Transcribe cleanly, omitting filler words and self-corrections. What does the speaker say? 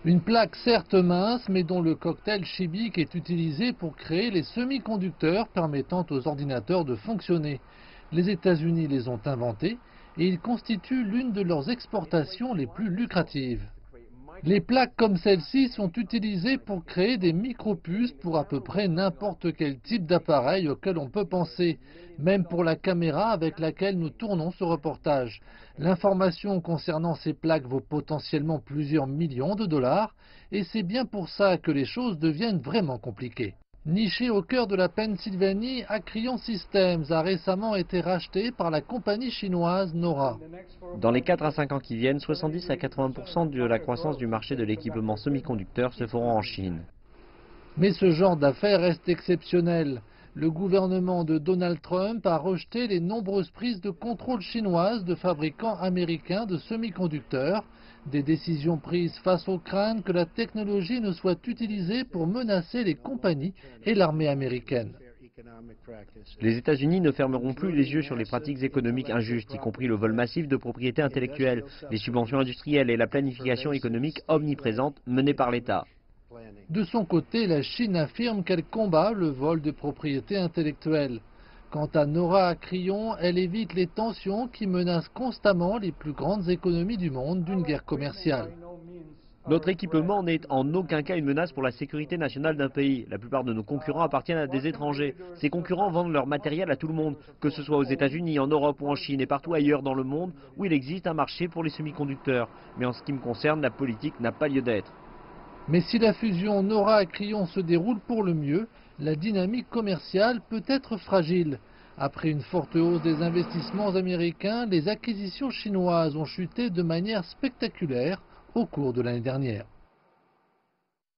Une plaque certes mince, mais dont le cocktail chimique est utilisé pour créer les semi-conducteurs permettant aux ordinateurs de fonctionner. Les États-Unis les ont inventés et ils constituent l'une de leurs exportations les plus lucratives. Les plaques comme celle-ci sont utilisées pour créer des micropuces pour à peu près n'importe quel type d'appareil auquel on peut penser, même pour la caméra avec laquelle nous tournons ce reportage. L'information concernant ces plaques vaut potentiellement plusieurs millions de dollars, et c'est bien pour ça que les choses deviennent vraiment compliquées. Niché au cœur de la Pennsylvanie, Acrion Systems a récemment été racheté par la compagnie chinoise Nora. Dans les 4 à 5 ans qui viennent, 70 à 80% de la croissance du marché de l'équipement semi-conducteur se feront en Chine. Mais ce genre d'affaires reste exceptionnel. Le gouvernement de Donald Trump a rejeté les nombreuses prises de contrôle chinoises de fabricants américains de semi-conducteurs, des décisions prises face aux craintes que la technologie ne soit utilisée pour menacer les compagnies et l'armée américaine. Les États-Unis ne fermeront plus les yeux sur les pratiques économiques injustes, y compris le vol massif de propriété intellectuelle, les subventions industrielles et la planification économique omniprésente menée par l'État. De son côté, la Chine affirme qu'elle combat le vol de propriété intellectuelle. Quant à Nora Acrion, elle évite les tensions qui menacent constamment les plus grandes économies du monde d'une guerre commerciale. Notre équipement n'est en aucun cas une menace pour la sécurité nationale d'un pays. La plupart de nos concurrents appartiennent à des étrangers. Ces concurrents vendent leur matériel à tout le monde, que ce soit aux États-Unis, en Europe ou en Chine et partout ailleurs dans le monde où il existe un marché pour les semi-conducteurs. Mais en ce qui me concerne, la politique n'a pas lieu d'être. Mais si la fusion Nora Acrion se déroule pour le mieux, la dynamique commerciale peut être fragile. Après une forte hausse des investissements américains, les acquisitions chinoises ont chuté de manière spectaculaire au cours de l'année dernière.